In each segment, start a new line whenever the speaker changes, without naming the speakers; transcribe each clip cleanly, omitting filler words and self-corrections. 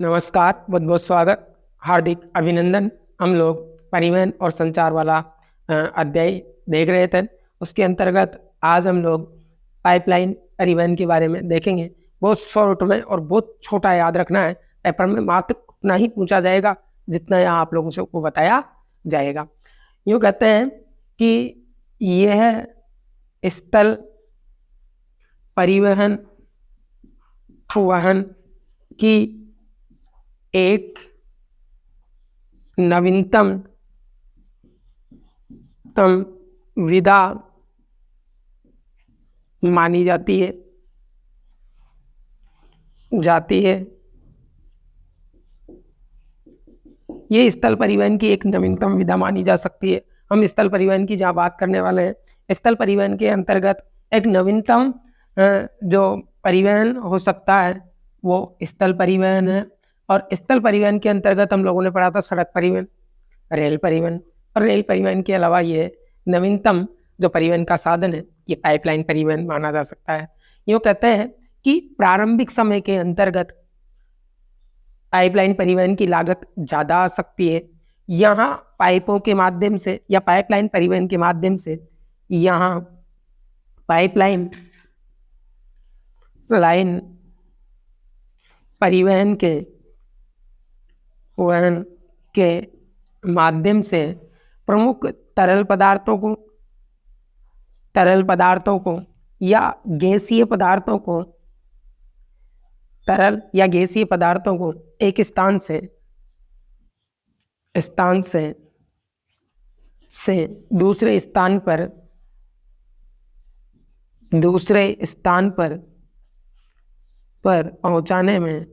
नमस्कार, बहुत बहुत स्वागत, हार्दिक अभिनंदन। हम लोग परिवहन और संचार वाला अध्याय देख रहे थे। उसके अंतर्गत आज हम लोग पाइपलाइन परिवहन के बारे में देखेंगे। बहुत शॉर्ट में और बहुत छोटा याद रखना है। पेपर में मात्र उतना ही पूछा जाएगा जितना यहाँ आप लोगों से को बताया जाएगा। यूँ कहते हैं कि यह स्थल परिवहन वहन की एक नवीनतम विधा मानी जाती है ये स्थल परिवहन की एक नवीनतम विधा मानी जा सकती है। हम स्थल परिवहन की जहाँ बात करने वाले हैं, स्थल परिवहन के अंतर्गत एक नवीनतम जो परिवहन हो सकता है वो स्थल परिवहन है। और स्थल परिवहन के अंतर्गत हम लोगों ने पढ़ा था सड़क परिवहन, रेल परिवहन, और रेल परिवहन के अलावा ये नवीनतम जो परिवहन का साधन है ये पाइपलाइन परिवहन माना जा सकता है। यूँ कहते हैं कि प्रारंभिक समय के अंतर्गत पाइपलाइन परिवहन की लागत ज़्यादा आ सकती है। यहाँ पाइपों के माध्यम से या पाइपलाइन परिवहन के माध्यम से यहाँ पाइपलाइन परिवहन के माध्यम से प्रमुख तरल पदार्थों को या गैसीय पदार्थों को एक स्थान से दूसरे स्थान पर पहुंचाने में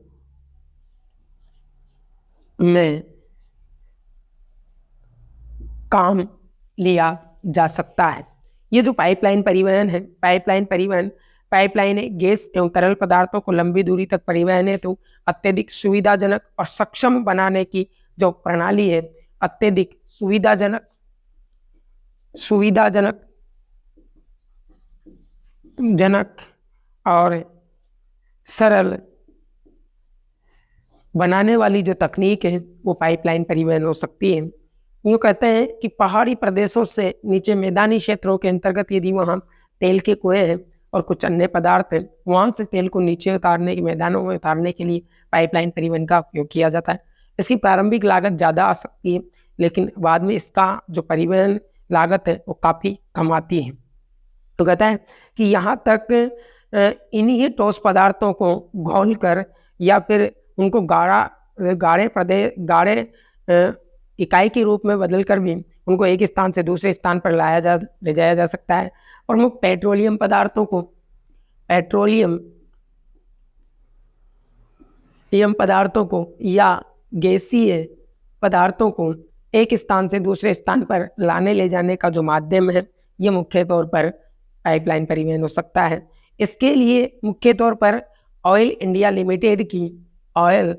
काम लिया जा सकता है। ये जो पाइपलाइन परिवहन है, पाइपलाइन गैस एवं तरल पदार्थों को लंबी दूरी तक परिवहन हेतु अत्यधिक सुविधाजनक और सक्षम बनाने की जो प्रणाली है, अत्यधिक सुविधाजनक और सरल बनाने वाली जो तकनीक है वो पाइपलाइन परिवहन हो सकती है। यूँ कहते हैं कि पहाड़ी प्रदेशों से नीचे मैदानी क्षेत्रों के अंतर्गत यदि वहाँ तेल के कुएं हैं और कुछ अन्य पदार्थ हैं, वहाँ से तेल को नीचे मैदानों में उतारने के लिए पाइपलाइन परिवहन का उपयोग किया जाता है। इसकी प्रारंभिक लागत ज़्यादा आ सकती है, लेकिन बाद में इसका जो परिवहन लागत है वो काफ़ी कम आती है। तो कहता है कि यहाँ तक इन्हीं ठोस पदार्थों को घोलकर या फिर उनको गाढ़े इकाई के रूप में बदलकर भी उनको एक स्थान से दूसरे स्थान पर ले जाया जा सकता है। प्रमुख पेट्रोलियम पदार्थों को या गैसीय पदार्थों को एक स्थान से दूसरे स्थान पर लाने ले जाने का जो माध्यम है ये मुख्य तौर पर पाइपलाइन परिवहन हो सकता है। इसके लिए मुख्य तौर पर ऑयल इंडिया लिमिटेड की ऑयल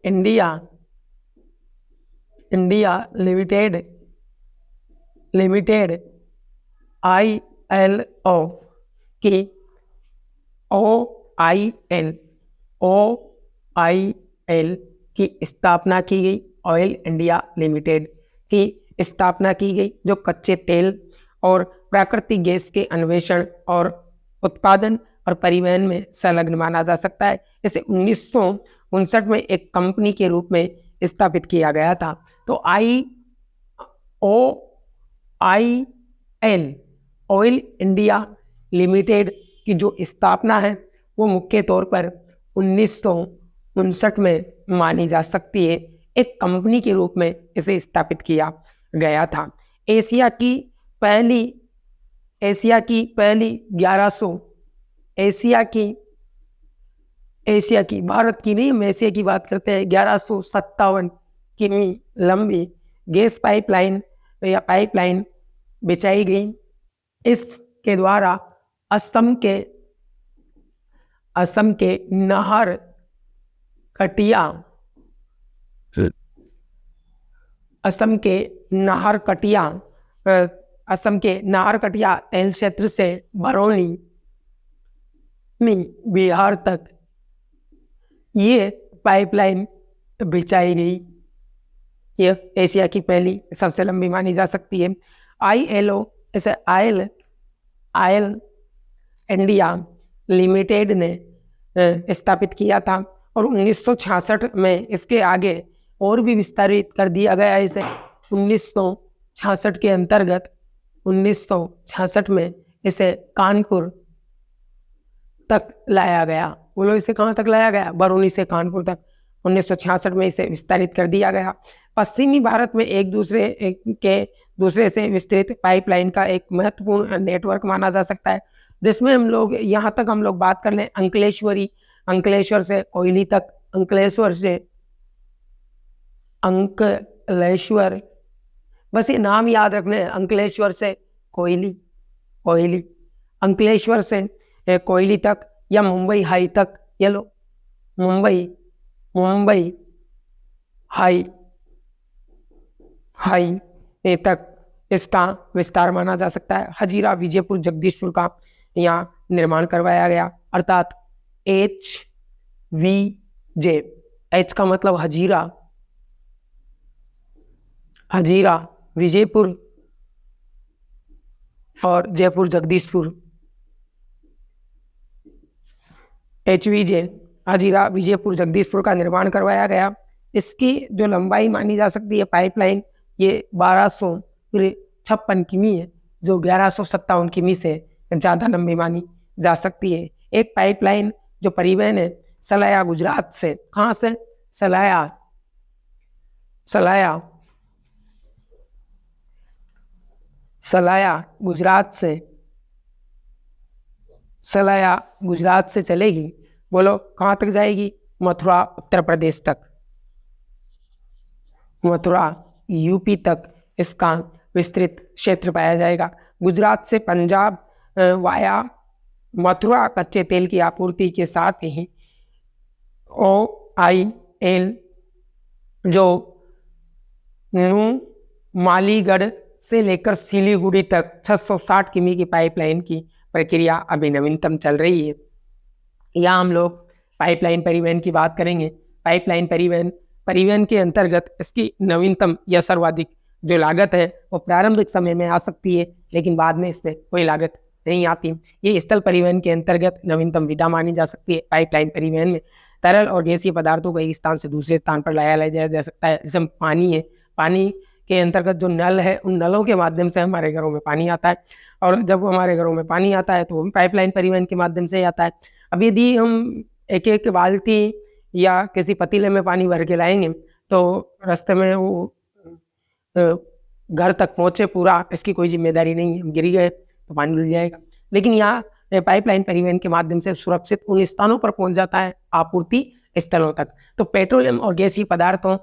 इंडिया लिमिटेड ILO की OIL की स्थापना की गई। ऑयल इंडिया लिमिटेड की स्थापना की गई जो कच्चे तेल और प्राकृतिक गैस के अन्वेषण और उत्पादन और परिवहन में संलग्न माना जा सकता है। इसे 1959 में एक कंपनी के रूप में स्थापित किया गया था। तो OIL ऑयल इंडिया लिमिटेड की जो स्थापना है वो मुख्य तौर पर 1959 में मानी जा सकती है। एक कंपनी के रूप में इसे स्थापित किया गया था। एशिया की पहली 1100 एशिया की भारत की नहीं, हम एशिया की बात करते हैं। 1157 किमी लंबी गैस पाइपलाइन बिछाई गई। इसके द्वारा असम के नहर कटिया असम के नाहरकटिया तेल क्षेत्र से बरौनी बिहार तक ये पाइपलाइन बिछाई गई। ये एशिया की पहली सबसे लंबी मानी जा सकती है। ILO इसे आयल इंडिया लिमिटेड ने स्थापित किया था और 1966 में इसके आगे और भी विस्तारित कर दिया गया। इसे 1966 के अंतर्गत 1966 में इसे कानपुर तक लाया गया। बोलो इसे कहाँ तक लाया गया? बरौनी से कानपुर तक 1966 में इसे विस्तारित कर दिया गया। पश्चिमी भारत में एक दूसरे से विस्तृत पाइपलाइन का एक महत्वपूर्ण नेटवर्क माना जा सकता है, जिसमें हम लोग यहाँ तक हम लोग बात कर लें अंकलेश्वर से कोयली तक, अंकलेश्वर बस ये नाम याद रखने, अंकलेश्वर से कोयली, अंकलेश्वर से कोयली तक या मुंबई हाई तक, ये लो मुंबई हाई तक इसका विस्तार माना जा सकता है। हजीरा विजयपुर जगदीशपुर का यहाँ निर्माण करवाया गया, अर्थात HVJ, H का मतलब हजीरा विजयपुर और जयपुर जगदीशपुर, HVJ हजीरा विजयपुर जगदीशपुर का निर्माण करवाया गया। इसकी जो लंबाई मानी जा सकती है पाइपलाइन, ये 1256 किमी है, जो 1157 किमी से ज़्यादा लंबी मानी जा सकती है। एक पाइपलाइन जो परिवहन है सलाया गुजरात से, कहाँ से? सलाया गुजरात से चलेगी। बोलो कहाँ तक जाएगी? मथुरा उत्तर प्रदेश तक, मथुरा यूपी तक इसका विस्तृत क्षेत्र पाया जाएगा। गुजरात से पंजाब वाया मथुरा कच्चे तेल की आपूर्ति के साथ ही OIL जो मालीगढ़ से लेकर सिलीगुड़ी तक 660 किमी की पाइपलाइन की प्रक्रिया अभी नवीनतम चल रही है। यहाँ हम लोग पाइपलाइन परिवहन की बात करेंगे। पाइपलाइन परिवहन के अंतर्गत इसकी नवीनतम या सर्वाधिक जो लागत है वो प्रारंभिक समय में आ सकती है, लेकिन बाद में इसमें कोई लागत नहीं आती। ये स्थल परिवहन के अंतर्गत नवीनतम विधा मानी जा सकती है। पाइपलाइन परिवहन में तरल और गैसीय पदार्थों को एक स्थान से दूसरे स्थान पर लाया जा सकता है। जैसे पानी है, पानी के अंतर्गत जो नल है, उन नलों के माध्यम से हमारे घरों में पानी आता है, और जब हमारे घरों में पानी आता है तो वो भी पाइपलाइन परिवहन के माध्यम से आता है। अब यदि हम एक बाल्टी या किसी पतीले में पानी भर के लाएंगे तो रास्ते में वो घर तक पहुँचे पूरा, इसकी कोई जिम्मेदारी नहीं है। हम गिर गए तो पानी डूब जाएगा। लेकिन यहाँ पाइपलाइन परिवहन के माध्यम से सुरक्षित उन स्थानों पर पहुँच जाता है, आपूर्ति स्थलों तक। तो पेट्रोलियम और गैसीय पदार्थों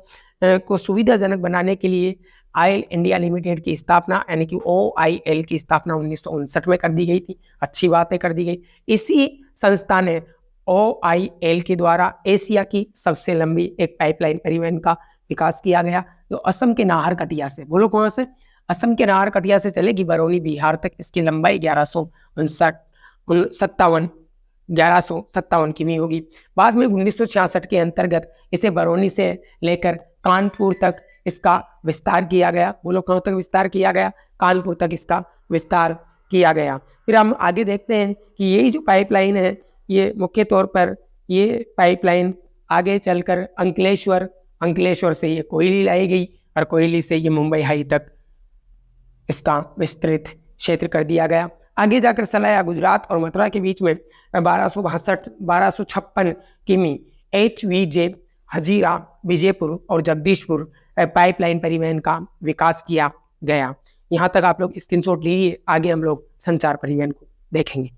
को सुविधाजनक बनाने के लिए ऑयल इंडिया लिमिटेड की स्थापना यानी कि OIL की स्थापना 1959 में कर दी गई थी। अच्छी बात है, कर दी गई। इसी संस्था ने OIL के द्वारा एशिया की सबसे लंबी एक पाइपलाइन परिवहन का विकास किया गया, जो असम के नाहरकटिया से, बोलो कहाँ से? असम के नाहरकटिया से चलेगी बरौनी बिहार तक। इसकी लंबाई 1157 किमी होगी। बाद में 1966 के अंतर्गत इसे बरौनी से लेकर कानपुर तक इसका विस्तार किया गया। बोलो कहाँ तक विस्तार किया गया? कानपुर तक इसका विस्तार किया गया। फिर हम आगे देखते हैं कि यही जो पाइपलाइन है, ये मुख्य तौर पर ये पाइपलाइन आगे चलकर अंकलेश्वर से ये कोयली लाई गई और कोयली से ये मुंबई हाई तक इसका विस्तृत क्षेत्र कर दिया गया। आगे जाकर सलाया गुजरात और मथुरा के बीच में 1256 किमी HVJ हजीरा विजयपुर और जगदीशपुर पाइपलाइन परिवहन का विकास किया गया। यहाँ तक आप लोग स्क्रीनशॉट लीजिए। आगे हम लोग संचार परिवहन को देखेंगे।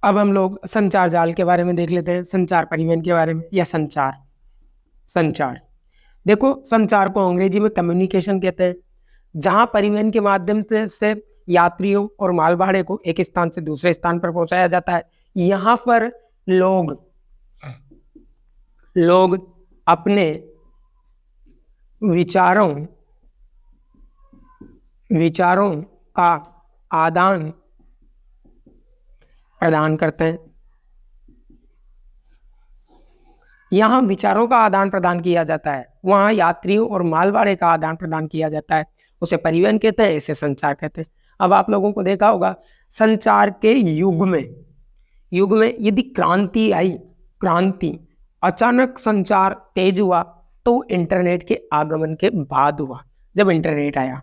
अब हम लोग संचार जाल के बारे में देख लेते हैं, संचार परिवहन के बारे में। या संचार देखो, संचार को अंग्रेजी में कम्युनिकेशन कहते हैं, जहाँ परिवहन के माध्यम से यात्रियों और मालभाड़े को एक स्थान से दूसरे स्थान पर पहुंचाया जाता है। यहाँ पर लोग अपने विचारों का आदान प्रदान करते हैं। यहाँ विचारों का आदान प्रदान किया जाता है, वहाँ यात्रियों और मालवाड़े का आदान प्रदान किया जाता है, उसे परिवहन कहते हैं, इसे संचार कहते हैं। अब आप लोगों को देखा होगा संचार के युग में यदि क्रांति आई, क्रांति अचानक संचार तेज हुआ तो इंटरनेट के आगमन के बाद हुआ। जब इंटरनेट आया,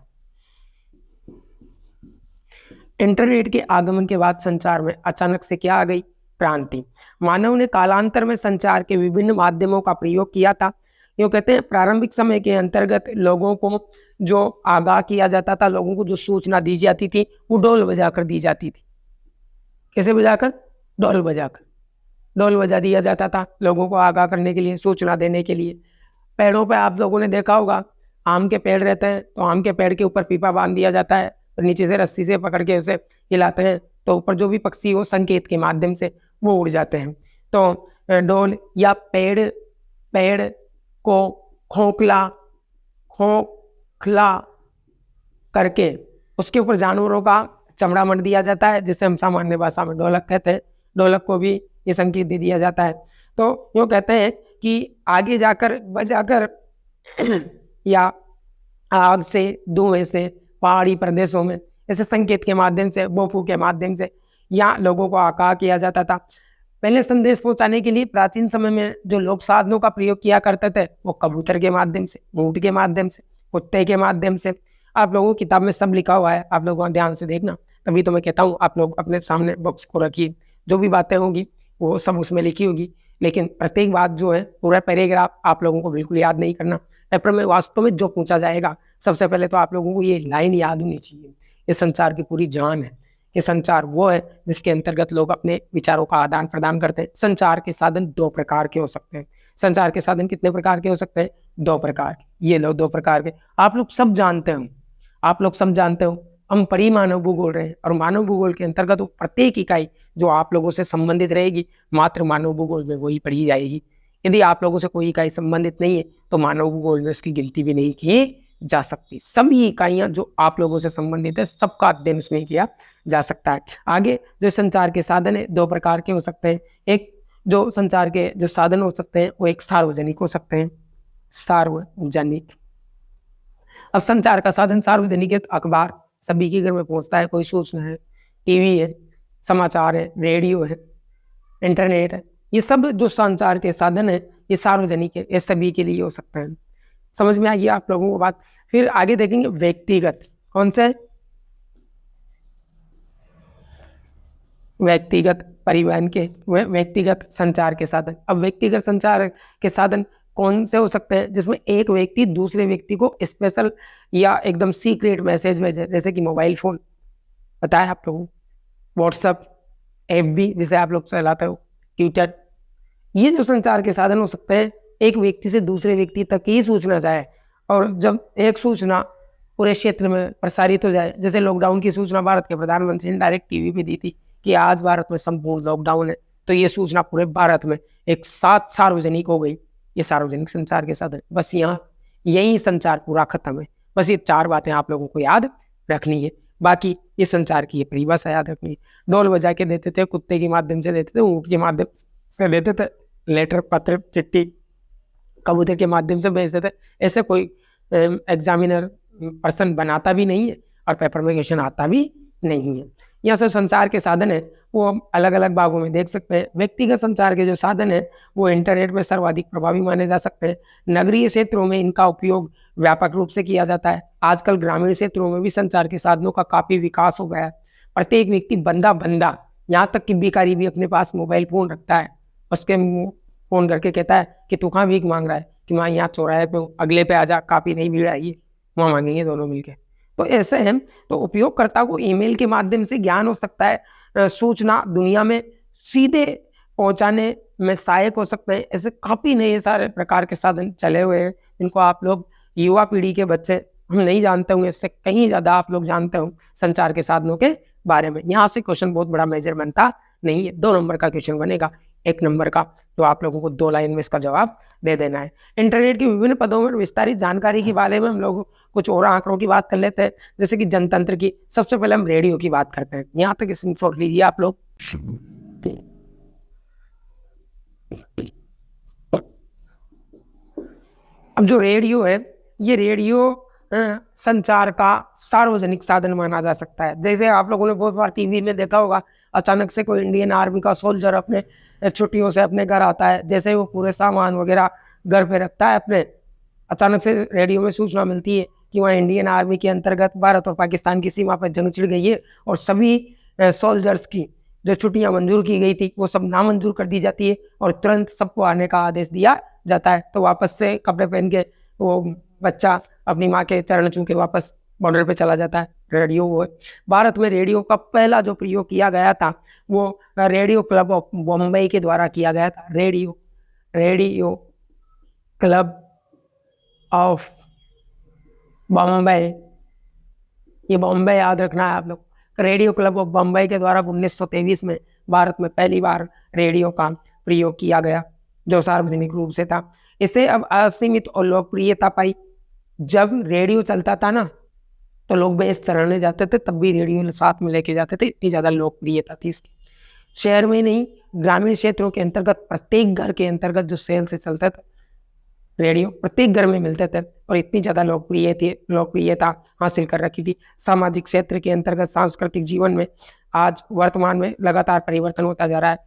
इंटरनेट के आगमन के बाद संचार में अचानक से क्या आ गई? क्रांति। मानव ने कालांतर में संचार के विभिन्न माध्यमों का प्रयोग किया था। यूँ कहते हैं प्रारंभिक समय के अंतर्गत लोगों को जो आगाह किया जाता था, लोगों को जो सूचना दी जाती थी वो ढोल बजाकर दी जाती थी। कैसे बजाकर? ढोल बजाकर। ढोल बजा दिया जाता था लोगों को आगाह करने के लिए, सूचना देने के लिए। पेड़ों पे आप लोगों ने देखा होगा, आम के पेड़ रहते हैं तो आम के पेड़ के ऊपर पीपा बांध दिया जाता है, और नीचे से रस्सी से पकड़ के उसे हिलाते हैं तो ऊपर जो भी पक्षी हो संकेत के माध्यम से वो उड़ जाते हैं। तो ढोल या पेड़ को खोखला करके उसके ऊपर जानवरों का चमड़ा मंड दिया जाता है, जिसे हम सामान्य भाषा में ढोलक कहते हैं। ढोलक को भी ये संकेत दे दिया जाता है। तो यूँ कहते हैं कि आगे जाकर बजाकर या आग से, धुएं से, पहाड़ी प्रदेशों में ऐसे संकेत के माध्यम से, बोफू के माध्यम से यहाँ लोगों को आगाह किया जाता था। पहले संदेश पहुंचाने के लिए प्राचीन समय में जो लोक साधनों का प्रयोग किया करते थे वो कबूतर के माध्यम से, ऊंट के माध्यम से, कुत्ते के माध्यम से। आप लोगों की किताब में सब लिखा हुआ है, आप लोग ध्यान से देखना। तभी तो मैं कहता हूँ आप लोग अपने सामने बॉक्स को रखिए, जो भी बातें होंगी वो सब उसमें लिखी होगी। लेकिन प्रत्येक बात जो है, पूरा पैराग्राफ आप लोगों को बिल्कुल याद नहीं करना। पेपर में वास्तव में जो पूछा जाएगा, सबसे पहले तो आप लोगों को ये लाइन याद होनी चाहिए। ये संचार की पूरी जान है। ये संचार वो है जिसके अंतर्गत लोग अपने विचारों का आदान प्रदान करते हैं। संचार के साधन दो प्रकार के हो सकते हैं। संचार के साधन कितने प्रकार के हो सकते हैं? दो प्रकार के। ये लो दो प्रकार के आप लोग सब जानते हो, आप लोग सब जानते हो। हम परिमानव भूगोल रहे हैं और मानव भूगोल के अंतर्गत प्रत्येक इकाई जो आप लोगों से संबंधित रहेगी मात्र मानव भूगोल में वही पढ़ी जाएगी। यदि आप लोगों से कोई इकाई संबंधित नहीं है तो मानव भूगोल में उसकी गिनती भी नहीं की जा सकती। सभी इकाइयां जो आप लोगों से संबंधित है सबका अध्ययन उसमें किया जा सकता है। आगे जो संचार के साधन है दो प्रकार के हो सकते हैं। एक जो संचार के जो साधन हो सकते हैं वो एक सार्वजनिक हो सकते हैं, सार्वजनिक। अब संचार का साधन सार्वजनिक है तो अखबार सभी के घर में पहुंचता है, कोई सूचना है, टीवी है, समाचार है, रेडियो है, इंटरनेट है, ये सब जो संचार के साधन है ये सार्वजनिक है, ये सभी के लिए हो सकते हैं। समझ में आ गई आप लोगों को बात। फिर आगे देखेंगे व्यक्तिगत। कौन से? व्यक्तिगत परिवहन के, व्यक्तिगत संचार के साधन। अब व्यक्तिगत संचार के साधन कौन से हो सकते हैं? जिसमें एक व्यक्ति दूसरे व्यक्ति को स्पेशल या एकदम सीक्रेट मैसेज भेजे, जैसे कि मोबाइल फोन, पता है आप लोगों, व्हाट्सएप, FB जिसे आप लोग चलाते हो, ट्विटर। ये जो संचार के साधन हो सकते हैं, एक व्यक्ति से दूसरे व्यक्ति तक ही सूचना जाए, और जब एक सूचना पूरे क्षेत्र में प्रसारित हो जाए, जैसे लॉकडाउन की सूचना भारत के प्रधानमंत्री ने डायरेक्ट टीवी पे दी थी कि आज भारत में संपूर्ण लॉकडाउन है, तो ये सूचना पूरे भारत में एक साथ सार्वजनिक हो गई। ये सार्वजनिक संचार के साधन। बस यहाँ यही संचार पूरा खत्म है। बस ये चार बातें आप लोगों को याद रखनी है, बाकी ये संचार की ये परिभाषा याद रखनी है। ढोल बजा के देते थे, कुत्ते के माध्यम से देते थे, ऊँट के माध्यम से देते थे, लेटर, पत्र, चिट्ठी, कबूतर के माध्यम से भेजते थे। ऐसे कोई एग्जामिनर पर्सन बनाता भी नहीं है और पेपर में क्वेश्चन आता भी नहीं है। यहाँ सब संचार के साधन है वो हम अलग अलग भागों में देख सकते हैं। व्यक्तिगत संचार के जो साधन है वो इंटरनेट में सर्वाधिक प्रभावी माने जा सकते हैं। नगरीय क्षेत्रों में इनका उपयोग व्यापक रूप से किया जाता है। आजकल ग्रामीण क्षेत्रों में भी संचार के साधनों का काफी विकास हो गया है। प्रत्येक व्यक्ति बंदा यहाँ तक कि भिखारी भी अपने पास मोबाइल फोन रखता है, उसके फोन करके कहता है कि तू कहाँ भीख मांग रहा है, कि मैं यहाँ चौराहे पे हूँ, अगले पे आजा, काफी नहीं भीड़ आई है, वहाँ मांगेंगे दोनों मिलके। तो ऐसे है। तो उपयोगकर्ता को ईमेल के माध्यम से ज्ञान हो सकता है, सूचना दुनिया में सीधे पहुंचाने में सहायक हो सकते हैं। ऐसे काफी नए सारे प्रकार के साधन चले हुए हैं जिनको आप लोग युवा पीढ़ी के बच्चे हम नहीं जानते होंगे, इससे कहीं ज्यादा आप लोग जानते हो संचार के साधनों के बारे में। यहाँ से क्वेश्चन बहुत बड़ा मेजर बनता नहीं है, 2 नंबर का क्वेश्चन बनेगा, 1 नंबर का, तो आप लोगों को 2 लाइन में इसका जवाब दे देना है। इंटरनेट के विभिन्न पदों में विस्तारित जानकारी के बारे में हम लोग कुछ और आंकड़ों की बात कर लेते हैं, जैसे कि जनतंत्र की। सबसे पहले हम रेडियो की बात करते हैं। यहाँ तक स्क्रीनशॉट लीजिए आप लोग। अब जो रेडियो है, ये रेडियो संचार का सार्वजनिक साधन माना जा सकता है। जैसे आप लोगों ने बहुत बार टीवी में देखा होगा, अचानक से कोई इंडियन आर्मी का सोल्जर अपने छुट्टियों से अपने घर आता है, जैसे वो पूरे सामान वगैरह घर पे रखता है अपने, अचानक से रेडियो में सूचना मिलती है कि वहाँ इंडियन आर्मी के अंतर्गत भारत और पाकिस्तान की सीमा पर जंग छिड़ गई है और सभी सोल्जर्स की जो छुट्टियां मंजूर की गई थी वो सब नामंजूर कर दी जाती है और तुरंत सबको आने का आदेश दिया जाता है। तो वापस से कपड़े पहन के वो बच्चा अपनी माँ के चरण छू के वापस बॉर्डर पे चला जाता है। रेडियो वो है। भारत में रेडियो का पहला जो प्रयोग किया गया था वो रेडियो क्लब ऑफ बॉम्बे के द्वारा किया गया था। रेडियो क्लब ऑफ बॉम्बे, ये बॉम्बे याद रखना है आप लोग। रेडियो क्लब ऑफ बॉम्बे के द्वारा 1923 में भारत में पहली बार रेडियो का प्रयोग किया गया, जो सार्वजनिक रूप से था। इससे अब असीमित और लोकप्रियता पाई। जब रेडियो चलता था ना तो लोग बेस चढ़ने जाते थे, तब भी रेडियो साथ में लेके जाते थे, इतनी ज़्यादा लोकप्रियता थी इसकी। शहर में नहीं, ग्रामीण क्षेत्रों के अंतर्गत प्रत्येक घर के अंतर्गत जो सेल से चलता था रेडियो, प्रत्येक घर में मिलते थे और इतनी ज़्यादा लोकप्रियता हासिल कर रखी थी। सामाजिक क्षेत्र के अंतर्गत सांस्कृतिक जीवन में आज वर्तमान में लगातार परिवर्तन होता जा रहा है।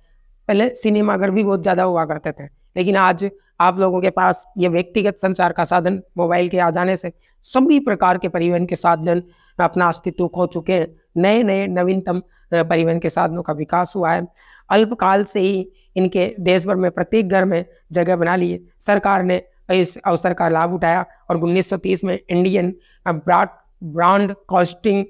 पहले सिनेमाघर भी बहुत ज़्यादा हुआ करते थे, लेकिन आज आप लोगों के पास ये व्यक्तिगत संचार का साधन मोबाइल के आ जाने से सभी प्रकार के परिवहन के साधन अपना अस्तित्व खो चुके हैं। नए नए नवीनतम परिवहन के साधनों का विकास हुआ है। अल्पकाल से ही इनके देश भर में प्रत्येक घर में जगह बना ली है। सरकार ने इस अवसर का लाभ उठाया और 1930 में इंडियन ब्रॉड कास्टिंग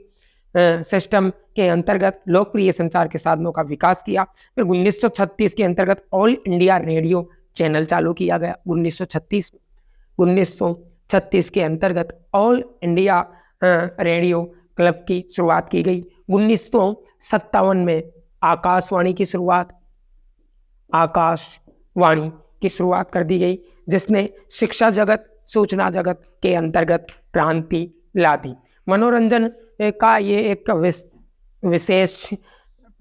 सिस्टम के अंतर्गत लोकप्रिय संचार के साधनों का विकास किया। फिर 1936 के अंतर्गत ऑल इंडिया रेडियो चैनल चालू किया गया। 1936 के अंतर्गत ऑल इंडिया रेडियो क्लब की शुरुआत की गई। 1957 में आकाशवाणी की शुरुआत कर दी गई, जिसने शिक्षा जगत, सूचना जगत के अंतर्गत क्रांति ला दी। मनोरंजन का ये एक विशेष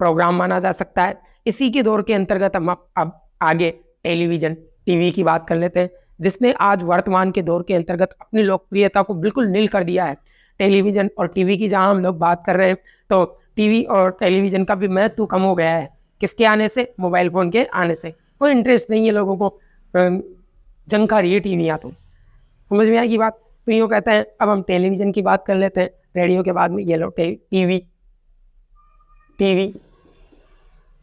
प्रोग्राम माना जा सकता है। इसी के दौर के अंतर्गत हम अब आगे टेलीविजन, टीवी की बात कर लेते हैं, जिसने आज वर्तमान के दौर के अंतर्गत अपनी लोकप्रियता को बिल्कुल नील कर दिया है। टेलीविजन और टीवी की जहां हम लोग बात कर रहे हैं, तो टीवी और टेलीविजन का भी महत्व कम हो गया है। किसके आने से? मोबाइल फोन के आने से। कोई इंटरेस्ट नहीं है लोगों को, जानकारी है टीवी तो समझ में आएगी बात। तो यूँ कहते हैं अब हम टेलीविजन की बात कर लेते हैं, रेडियो के बाद में ये लो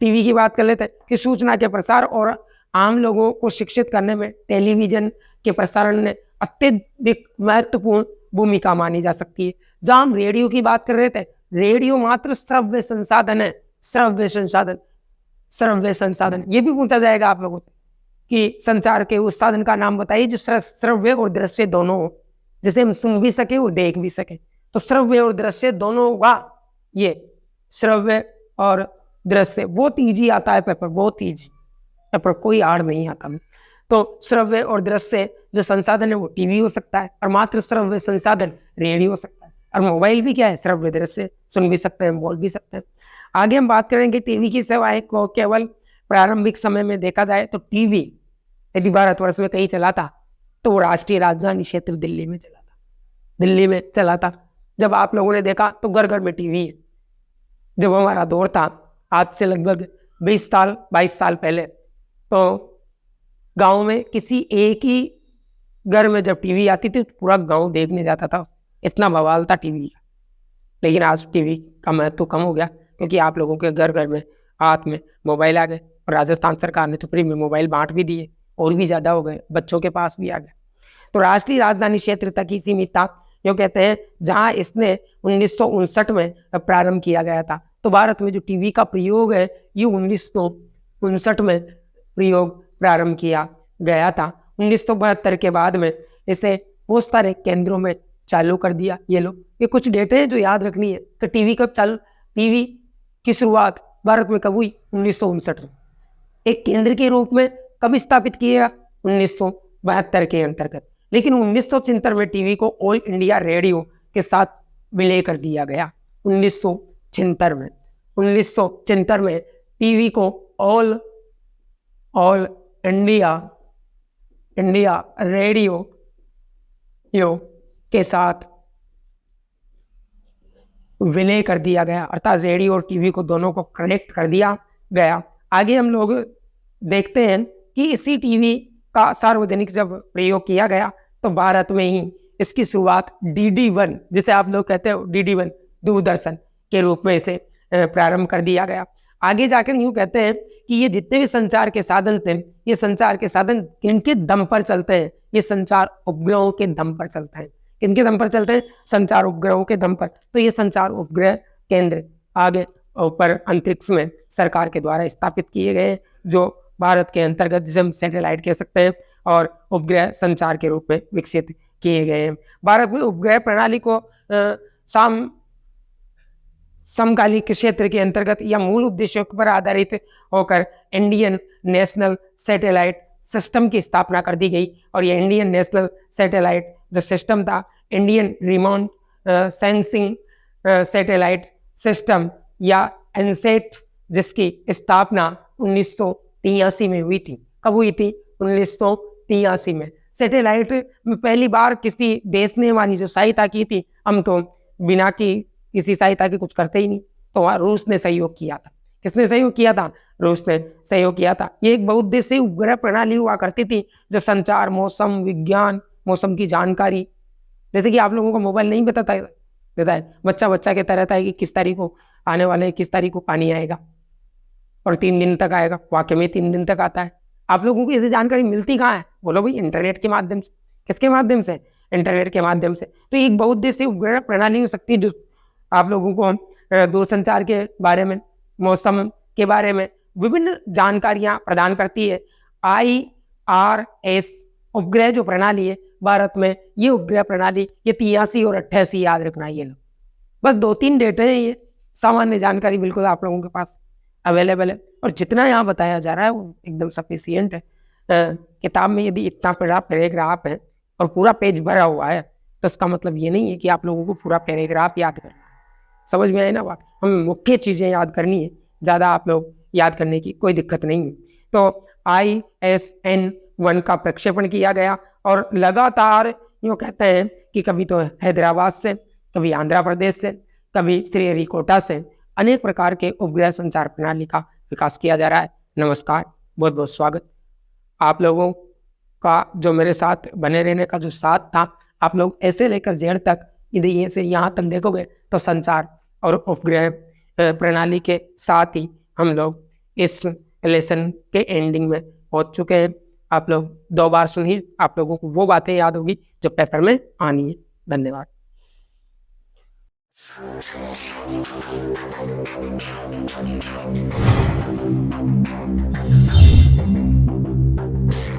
टीवी की बात कर लेते हैं कि सूचना के प्रसार और आम लोगों को शिक्षित करने में टेलीविजन के प्रसारण ने अत्यधिक महत्वपूर्ण भूमिका मानी जा सकती है। जहाँ हम रेडियो की बात कर रहे थे, रेडियो मात्र श्रव्य संसाधन है। श्रव्य संसाधन ये भी पूछा जाएगा आप लोगों से कि संचार के उस साधन का नाम बताइए जो श्रव्य और दृश्य दोनों हो, जिसे हम सुन भी सके और देख भी सके। तो श्रव्य और दृश्य दोनों होगा। ये श्रव्य और दृश्य बहुत ईजी आता है पेपर, बहुत ईजी पेपर, कोई आड़ नहीं आता। तो श्रव्य और दृश्य जो संसाधन है वो टीवी हो सकता है, और मात्र श्रव्य संसाधन रेडियो हो सकता है। और मोबाइल भी क्या है? श्रव्य दृश्य, सुन भी सकते हैं, बोल भी सकते हैं। आगे हम बात करेंगे टीवी की सेवाएं को। केवल प्रारंभिक समय में देखा जाए तो टीवी यदि भारतवर्ष में कहीं चला था तो वो राष्ट्रीय राजधानी क्षेत्र दिल्ली में चला था। जब आप लोगों ने देखा तो घर घर में टीवी है। जब हमारा दौर था आज से लगभग 22 साल पहले, तो गांव में किसी एक ही घर में जब टीवी आती थी तो पूरा गांव देखने जाता था, इतना बवाल था टीवी का। लेकिन आज टीवी का महत्व कम हो गया क्योंकि आप लोगों के घर घर में हाथ में मोबाइल आ गए, और राजस्थान सरकार ने तो फ्री में मोबाइल बांट भी दिए, और भी ज़्यादा हो गए, बच्चों के पास भी आ गए। तो राष्ट्रीय राजधानी क्षेत्र तक ही सीमित था, जो कहते हैं जहां इसने 1959 में प्रारंभ किया गया था। तो भारत में जो टीवी का प्रयोग है ये 1959 में प्रयोग प्रारंभ किया गया था। 1972 के बाद में इसे बहुत सारे केंद्रों में चालू कर दिया। ये कुछ डेटे हैं जो याद रखनी है कि टीवी कब चालू, टीवी की शुरुआत भारत में कब हुई? 1959 में। एक केंद्र के रूप में कब स्थापित किया? 1972 के अंतर्गत। लेकिन 1976 में टीवी को ऑल इंडिया रेडियो के साथ विलय कर दिया गया। 1976 में टीवी को ऑल इंडिया रेडियो के साथ विलय कर दिया गया, अर्थात रेडियो और टीवी को दोनों को कनेक्ट कर दिया गया। आगे हम लोग देखते हैं कि इसी टीवी का सार्वजनिक जब प्रयोग किया गया तो भारत में ही इसकी शुरुआत DD1, जिसे आप लोग कहते हो DD1 दूरदर्शन के रूप में इसे प्रारंभ कर दिया गया। आगे जाकर यूं कहते हैं कि ये जितने भी संचार के साधन थे, ये संचार के साधन किनके दम पर चलते हैं? ये संचार उपग्रहों के दम पर चलते हैं। किनके दम पर चलते हैं? संचार उपग्रहों के दम पर। तो ये संचार उपग्रह केंद्र आगे ऊपर अंतरिक्ष में सरकार के द्वारा स्थापित किए गए, जो भारत के अंतर्गत जिसे हम सैटेलाइट कह सकते हैं, और उपग्रह संचार के रूप में विकसित किए गए हैं। भारत में उपग्रह प्रणाली को समकालिक क्षेत्र के अंतर्गत या मूल उद्देश्यों पर आधारित होकर इंडियन नेशनल सैटेलाइट सिस्टम की स्थापना कर दी गई। और ये इंडियन नेशनल सैटेलाइट जो सिस्टम था, Indian remote sensing satellite system या इनसेट, जिसकी स्थापना 1983 में हुई थी। कब हुई थी? 1983 में। सैटेलाइट में पहली बार किसी देश ने हमारी जो सहायता की थी, हम तो बिना किसी सहायता के कुछ करते ही नहीं, तो वहाँ रूस ने सहयोग किया था। किसने सहयोग किया था? रूस ने सहयोग किया था। ये एक बहुउद्देशीय उपग्रह प्रणाली हुआ करती थी जो संचार, मौसम विज्ञान, मौसम की जानकारी, जैसे कि आप लोगों को मोबाइल नहीं देता है, बच्चा कहता रहता है कि किस तारीख को आने वाले, किस तारीख को पानी आएगा और 3 दिन तक आएगा। वाकई में 3 दिन तक आता है। आप लोगों को ऐसी जानकारी मिलती कहाँ है? बोलो भाई, इंटरनेट के माध्यम से। किसके माध्यम से? इंटरनेट के माध्यम से। तो एक बहुउद्देशीय उपग्रह प्रणाली हो सकती है जो आप लोगों को दूरसंचार के बारे में, मौसम के बारे में विभिन्न जानकारियां प्रदान करती है। IRS उपग्रह जो प्रणाली है भारत में, ये उपग्रह प्रणाली, ये 83 और 88 याद रखना, ये लो बस 2-3 डेट है। ये सामान्य जानकारी बिल्कुल आप लोगों के पास अवेलेबल है, और जितना यहाँ बताया जा रहा है वो एकदम सफिशियंट है। किताब में यदि इतना बड़ा पैराग्राफ है और पूरा पेज भरा हुआ है, तो इसका मतलब ये नहीं है कि आप लोगों को पूरा पैराग्राफ याद करना है। समझ में आए ना बात? हमें मुख्य चीज़ें याद करनी है, ज़्यादा आप लोग याद करने की कोई दिक्कत नहीं है। तो ISN-1 का प्रक्षेपण किया गया, और लगातार यूँ कहते हैं कि कभी तो हैदराबाद से, कभी आंध्र प्रदेश से, कभी श्रीहरिकोटा से अनेक प्रकार के उपग्रह संचार प्रणाली का विकास किया जा रहा है। नमस्कार, बहुत बहुत स्वागत। आप लोगों का जो मेरे साथ बने रहने का जो साथ था, आप लोग ऐसे लेकर जेड तक, यदि से यहाँ तक देखोगे तो संचार और उपग्रह प्रणाली के साथ ही हम लोग इस लेसन के एंडिंग में पहुँच चुके हैं। आप लोग 2 बार सुनिए, आप लोगों को वो बातें याद होगी जो पेपर में आनी है। धन्यवाद।